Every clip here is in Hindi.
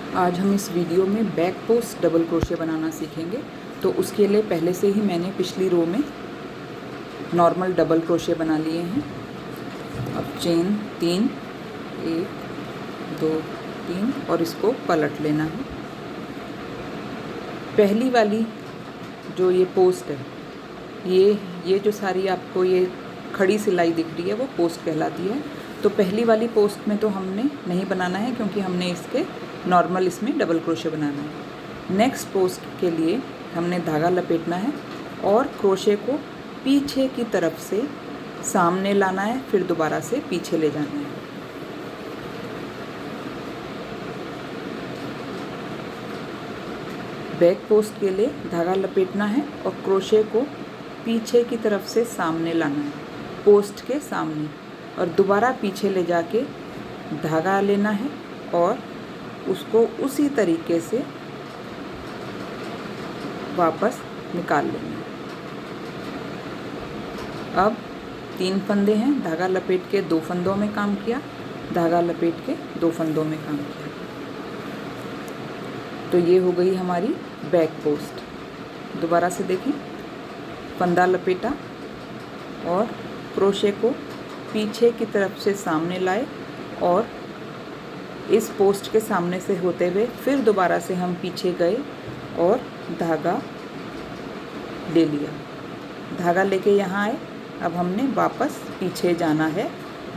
आज हम इस वीडियो में बैक पोस्ट डबल क्रोशे बनाना सीखेंगे। तो उसके लिए पहले से ही मैंने पिछली रो में नॉर्मल डबल क्रोशे बना लिए हैं। अब चेन 3 1 2 3 और इसको पलट लेना है। पहली वाली जो ये पोस्ट है, ये जो सारी आपको ये खड़ी सिलाई दिख रही है वो पोस्ट कहलाती है। तो पहली वाली पोस्ट में तो हमने नहीं बनाना है क्योंकि हमने इसके नॉर्मल इसमें डबल क्रोशे बनाना है। नेक्स्ट पोस्ट के लिए हमने धागा लपेटना है और क्रोशे को पीछे की तरफ से सामने लाना है, फिर दोबारा से पीछे ले जाना है। बैक पोस्ट के लिए धागा लपेटना है और क्रोशे को पीछे की तरफ से सामने लाना है, पोस्ट के सामने, और दोबारा पीछे ले जाके धागा लेना है और उसको उसी तरीके से वापस निकाल लेना है। अब 3 फंदे हैं, धागा लपेट के 2 फंदों में काम किया, धागा लपेट के 2 फंदों में काम किया। तो ये हो गई हमारी बैक पोस्ट। दोबारा से देखें, फंदा लपेटा और क्रोशे को पीछे की तरफ से सामने लाए और इस पोस्ट के सामने से होते हुए फिर दोबारा से हम पीछे गए और धागा ले लिया। धागा लेके यहाँ आए। अब हमने वापस पीछे जाना है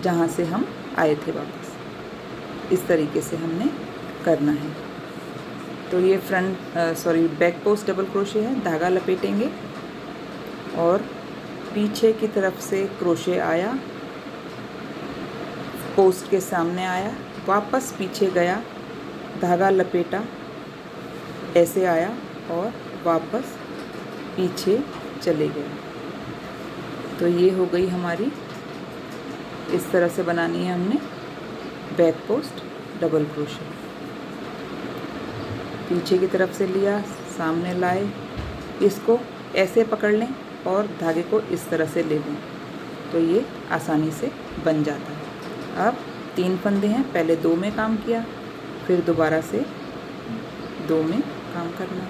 जहाँ से हम आए थे वापस। इस तरीके से हमने करना है। तो ये बैक पोस्ट डबल क्रोशे है। धागा लपेटेंगे और पीछे की तरफ से क्रोशे आया, पोस्ट के सामने आया, वापस पीछे गया, धागा लपेटा, ऐसे आया और वापस पीछे चले गए। तो ये हो गई हमारी, इस तरह से बनानी है हमने बैक पोस्ट डबल क्रोशे। पीछे की तरफ से लिया, सामने लाए, इसको ऐसे पकड़ लें और धागे को इस तरह से ले लें तो ये आसानी से बन जाता है। अब 3 फंदे हैं, पहले 2 में काम किया, फिर दोबारा से 2 में काम करना।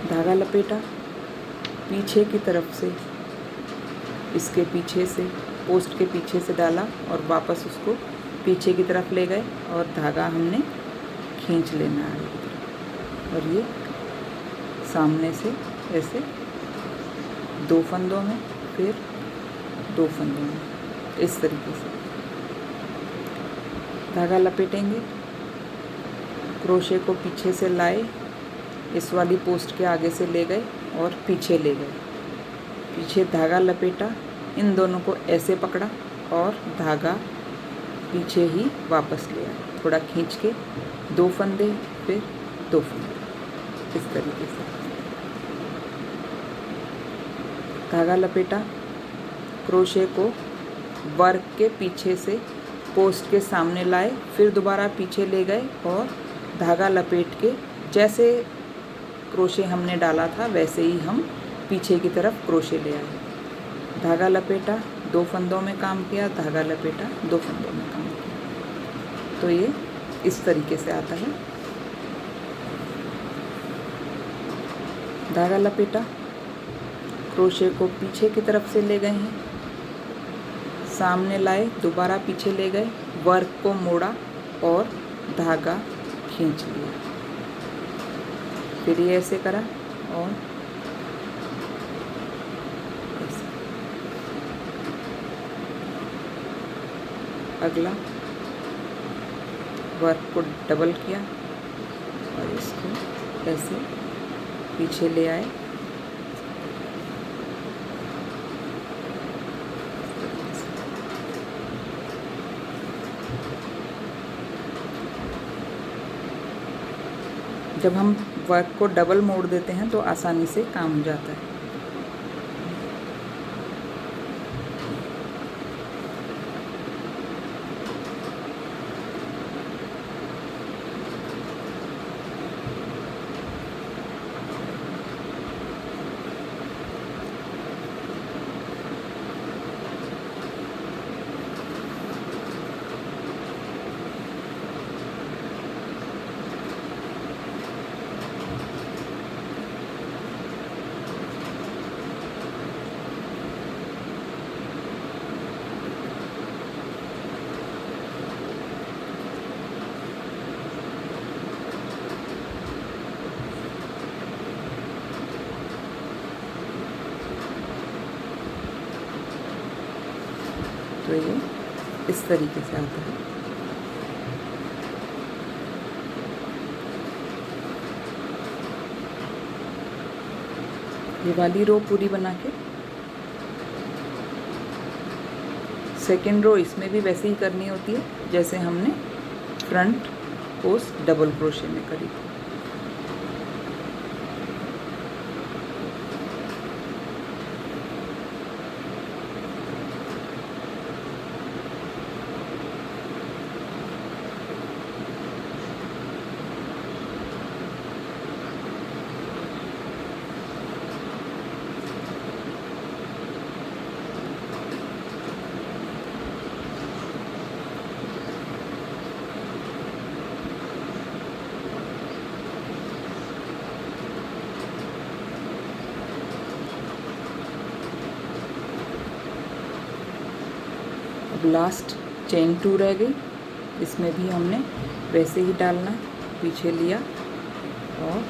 धागा लपेटा, पीछे की तरफ से, इसके पीछे से, पोस्ट के पीछे से डाला और वापस उसको पीछे की तरफ ले गए और धागा हमने खींच लेना है और ये सामने से ऐसे 2 फंदों में, फिर 2 फंदों में, इस तरीके से धागा लपेटेंगे। क्रोशे को पीछे से लाए, इस वाली पोस्ट के आगे से ले गए और पीछे ले गए। पीछे धागा लपेटा, इन दोनों को ऐसे पकड़ा और धागा पीछे ही वापस ले आया, थोड़ा खींच के 2 फंदे, फिर 2 फंदे, इस तरीके से धागा लपेटा। क्रोशे को वर्क के पीछे से पोस्ट के सामने लाए, फिर दोबारा पीछे ले गए और धागा लपेट के जैसे क्रोशे हमने डाला था वैसे ही हम पीछे की तरफ क्रोशे ले आए। धागा लपेटा, 2 फंदों में काम किया, धागा लपेटा, 2 फंदों में काम किया। तो ये इस तरीके से आता है। धागा लपेटा, क्रोशे को पीछे की तरफ से ले गए हैं, सामने लाए, दोबारा पीछे ले गए, वर्क को मोड़ा और धागा खींच लिया। फिर ये ऐसे करा और अगला वर्क को डबल किया और इसको ऐसे पीछे ले आए। जब हम वर्क को डबल मोड़ देते हैं तो आसानी से काम हो जाता है। तो ये इस तरीके से आता है। ये वाली रो पूरी बना के सेकेंड रो इसमें भी वैसे ही करनी होती है जैसे हमने फ्रंट पोस्ट डबल क्रोशे में करी थी। अब लास्ट चेन 2 रह गई, इसमें भी हमने वैसे ही डालना है, पीछे लिया और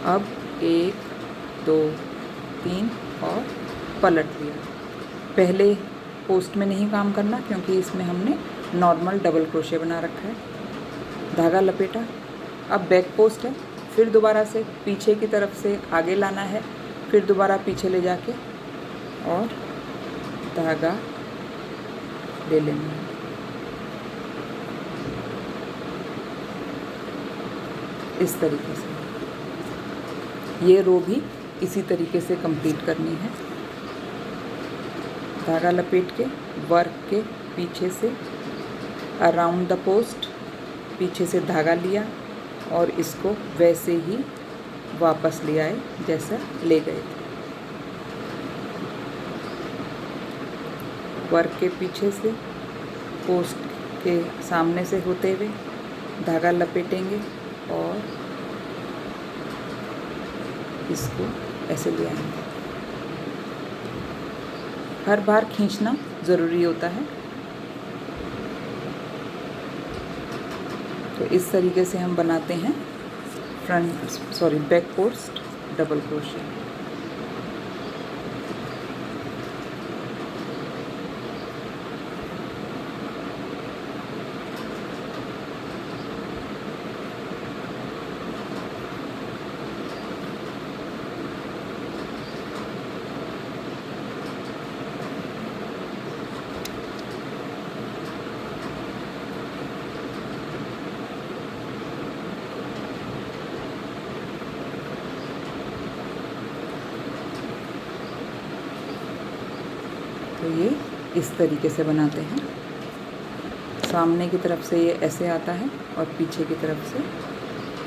अब 1 2 3 और पलट लिया। पहले पोस्ट में नहीं काम करना क्योंकि इसमें हमने नॉर्मल डबल क्रोशे बना रखा है। धागा लपेटा, अब बैक पोस्ट है, फिर दोबारा से पीछे की तरफ से आगे लाना है, फिर दोबारा पीछे ले जाके और धागा ले लेना है। इस तरीके से ये रो भी इसी तरीके से कंप्लीट करनी है। धागा लपेट के वर्क के पीछे से अराउंड द पोस्ट पीछे से धागा लिया और इसको वैसे ही वापस ले आए जैसा ले गए थे। वर्क के पीछे से पोस्ट के सामने से होते हुए धागा लपेटेंगे और इसको ऐसे ले आएंगे। हर बार खींचना ज़रूरी होता है। तो इस तरीके से हम बनाते हैं बैक पोस्ट डबल क्रोशे। तो ये इस तरीके से बनाते हैं। सामने की तरफ से ये ऐसे आता है और पीछे की तरफ से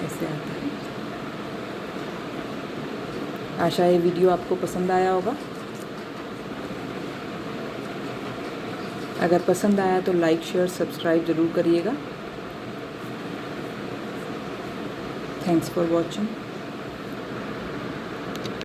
ऐसे आता है। आशा ये वीडियो आपको पसंद आया होगा। अगर पसंद आया तो लाइक शेयर सब्सक्राइब ज़रूर करिएगा। Thanks for watching.